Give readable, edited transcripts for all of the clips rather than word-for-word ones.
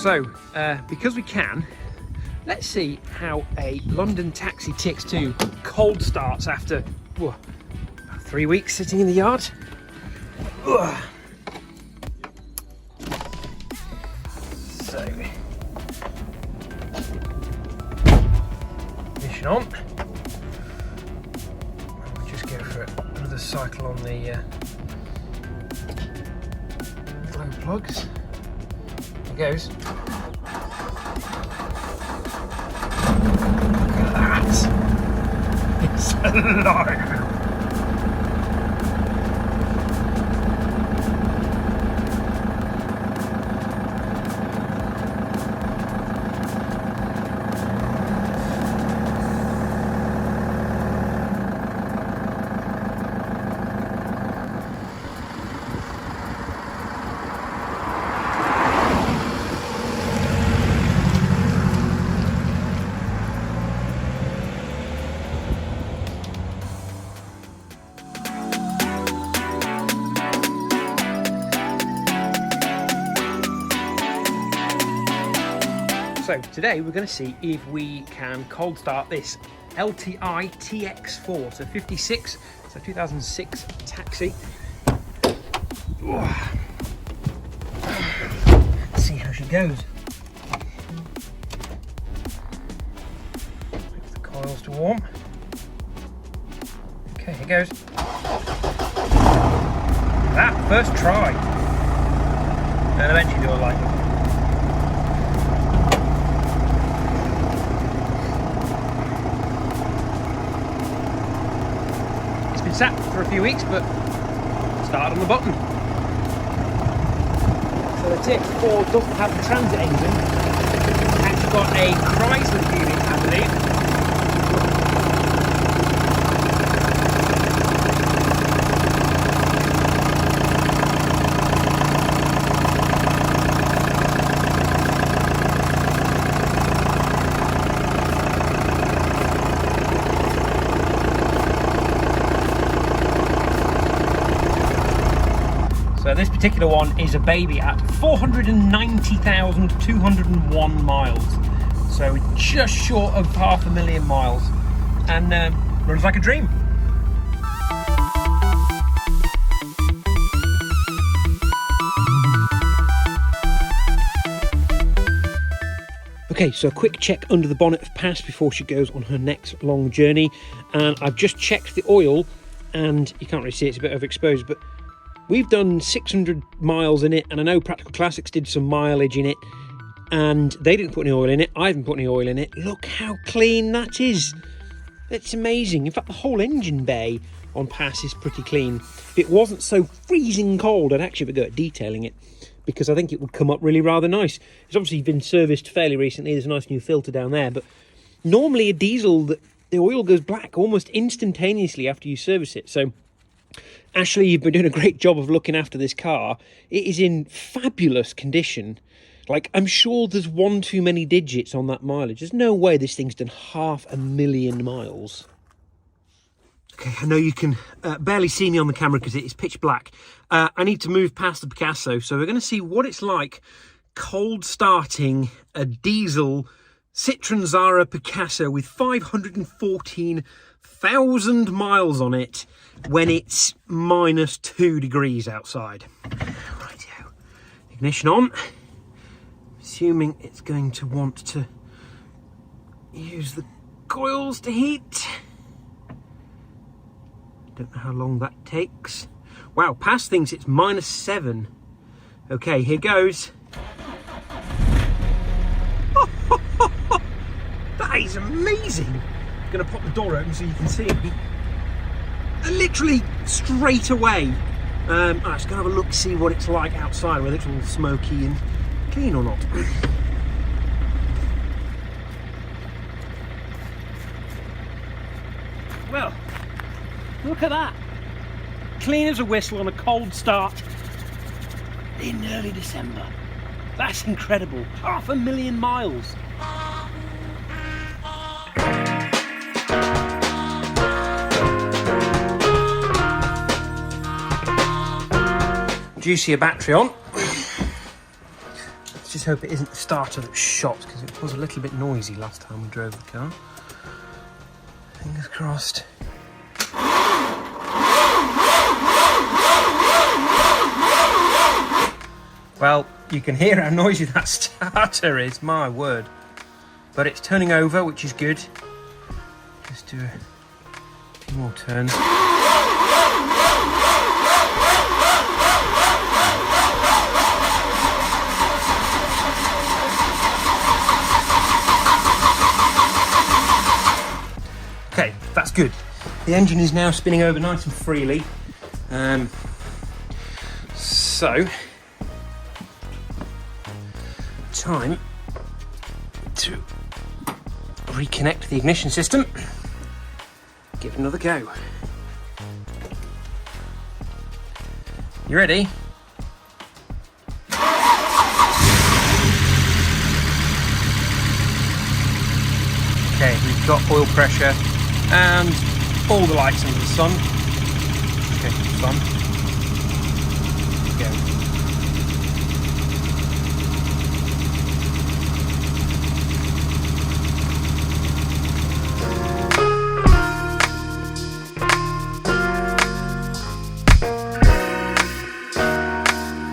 So, because we can, let's see how a London Taxi TX2 cold starts after about 3 weeks sitting in the yard. So, ignition on. We'll just go for another cycle on the glow plugs. It goes. Look at that! It's alive! So today we're going to see if we can cold start this LTI TX4, so 56, so 2006 Taxi. Let's see how she goes. Wait for the coils to warm. Okay, here goes. That first try, and eventually they'll like it. Sat for a few weeks, but started on the button. So the TX4 doesn't have the transit engine. It's actually got a Chrysler unit, I believe. So this particular one is a baby at 490,201 miles. So just short of 500,000 miles. And runs like a dream. Okay, so a quick check under the bonnet of Pass before she goes on her next long journey. And I've just checked the oil, and you can't really see it, it's a bit overexposed, but we've done 600 miles in it, and I know Practical Classics did some mileage in it, and they didn't put any oil in it. I haven't put any oil in it. Look how clean that is. That's amazing. In fact, the whole engine bay on Pass is pretty clean. If it wasn't so freezing cold, I'd actually have a go at detailing it, because I think it would come up really rather nice. It's obviously been serviced fairly recently. There's a nice new filter down there, but normally a diesel, the oil goes black almost instantaneously after you service it. So Ashley, you've been doing a great job of looking after this car. It is in fabulous condition. Like, I'm sure there's one too many digits on that mileage. There's no way this thing's done 500,000 miles. Okay, I know you can barely see me on the camera because it is pitch black. I need to move past the Picasso, so we're going to see what it's like cold starting a diesel Citroen Xsara Picasso with 514,000 miles on it when it's -2 degrees outside. Rightio. Ignition on. Assuming it's going to want to use the coils to heat. Don't know how long that takes. Wow, Pass thinks it's -7. Okay, here goes. That is amazing. I'm going to pop the door open so you can see it. Literally straight away. I'm just going to have a look, see what it's like outside, whether it's all smoky and clean or not. Well, look at that. clean as a whistle on a cold start in early December. That's incredible. 500,000 miles. Juicier battery on. Let's just hope it isn't the starter that's shot, because it was a little bit noisy last time we drove the car. Fingers crossed. Well, you can hear how noisy that starter is, my word. But it's turning over, which is good. Just do a few more turns. Okay, that's good. The engine is now spinning over nice and freely. So, time to reconnect the ignition system. Give it another go. You ready? Okay, we've got oil pressure and all the lights under the sun. Okay, sun. Go.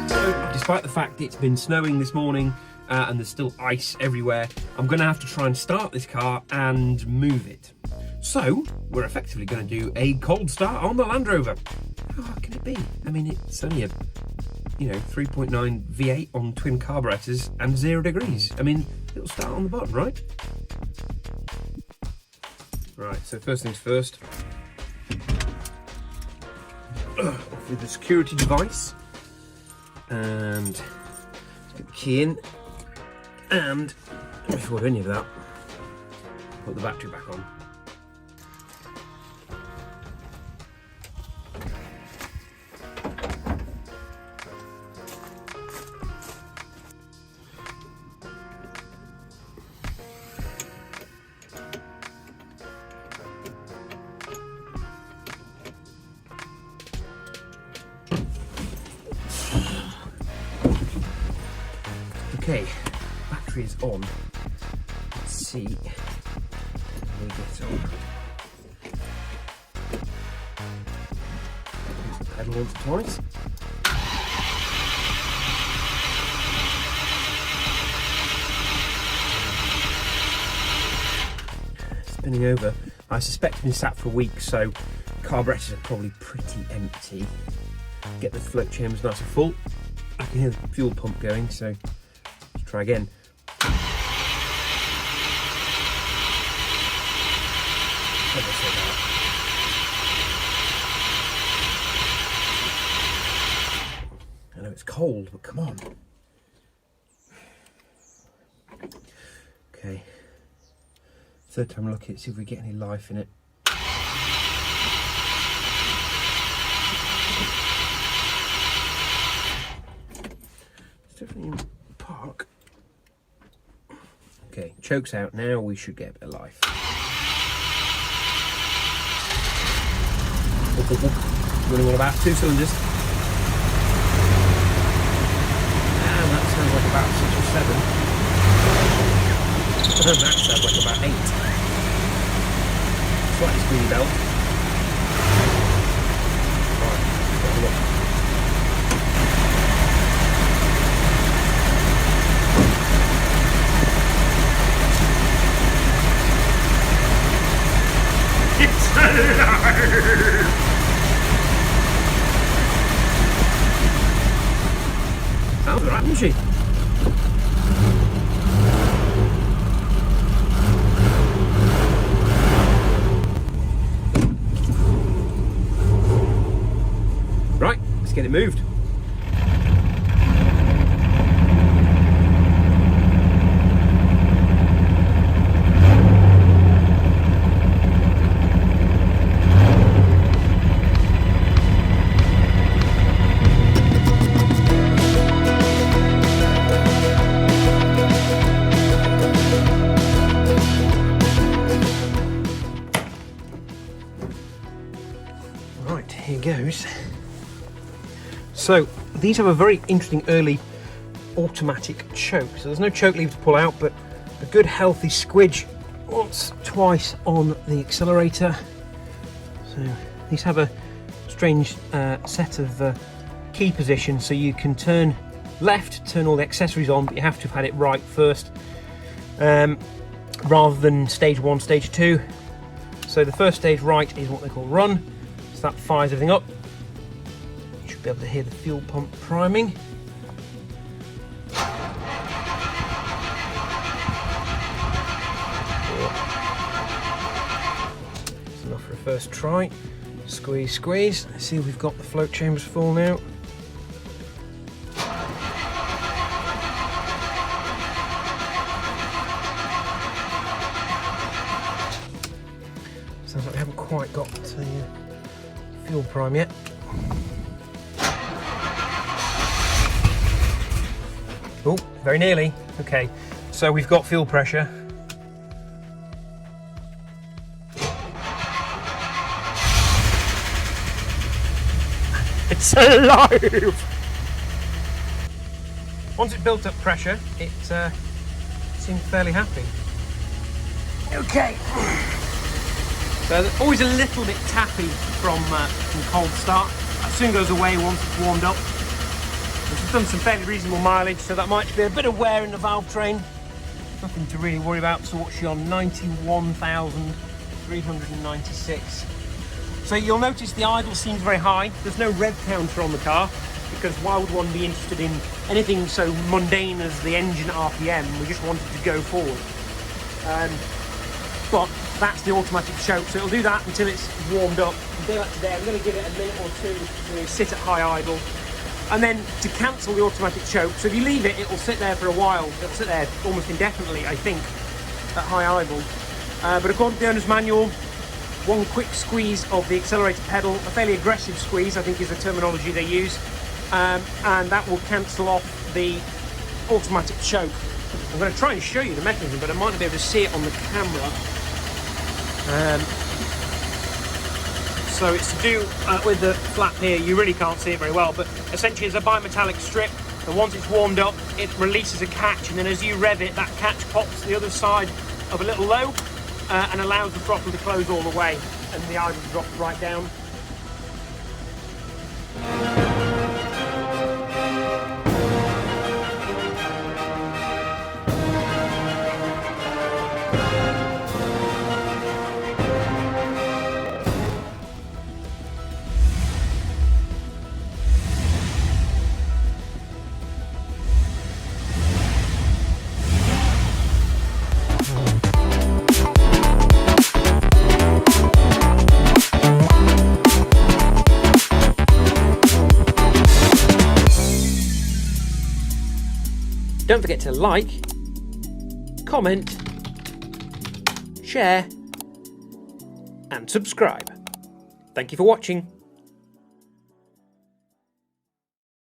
So, despite the fact it's been snowing this morning and there's still ice everywhere, I'm going to have to try and start this car and move it. So, we're effectively going to do a cold start on the Land Rover. How hard can it be? I mean, it's only a, 3.9 V8 on twin carburetors and 0 degrees. I mean, it'll start on the button, right? Right, so first things first. Off with the security device. And get the key in. And before any of that, put the battery back on. Okay, battery is on. Let's see how we get on. Use the pedal once or twice. Spinning over. I suspect it's been sat for a week, so carburetors are probably pretty empty. Get the float chambers nice and full. I can hear the fuel pump going, so try again. I know it's cold, but come on. Okay. Third time look at see if we get any life in it. It's definitely in park. Okay, choke's out now, we should get a bit of life. Running on about 2 cylinders. And that sounds like about 6 or 7. And that sounds like about 8. Slightly squeaky belt. Right, let's have a look. It's alive! Sounds alright, doesn't she? Right, let's get it moved. here goes. So these have a very interesting early automatic choke. So there's no choke lever to pull out, but a good healthy squidge once, twice on the accelerator. So these have a strange set of key positions, so you can turn left, turn all the accessories on, but you have to have had it right first, rather than stage 1, stage 2. So the first stage right is what they call run, so that fires everything up. You should be able to hear the fuel pump priming. That's enough for a first try. Squeeze, squeeze. Let's see if we've got the float chambers full now. Sounds like we haven't quite got the fuel prime yet. Oh, very nearly. Okay, so we've got fuel pressure. It's alive! Once it built up pressure, it seemed fairly happy. Okay. So they're always a little bit tappy from cold start. That soon goes away once it's warmed up. We've done some fairly reasonable mileage, so that might be a bit of wear in the valve train. Nothing to really worry about. So what's she on? 91,396. So you'll notice the idle seems very high. There's no rev counter on the car, because why would one be interested in anything so mundane as the engine RPM? We just wanted to go forward. But that's the automatic choke, so it'll do that until it's warmed up. I'll do that today. I'm going to give it a minute or two to sit at high idle, and then to cancel the automatic choke. So if you leave it, it will sit there for a while. It'll sit there almost indefinitely, I think, at high idle. But according to the owner's manual, one quick squeeze of the accelerator pedal, a fairly aggressive squeeze, I think is the terminology they use, and that will cancel off the automatic choke. I'm going to try and show you the mechanism, but I might not be able to see it on the camera. So it's to do with the flap here. You really can't see it very well, but essentially it's a bimetallic strip, and once it's warmed up, it releases a catch, and then as you rev it, that catch pops to the other side of a little low, and allows the throttle to close all the way, and the idle drops right down. Don't forget to like, comment, share, and subscribe. Thank you for watching.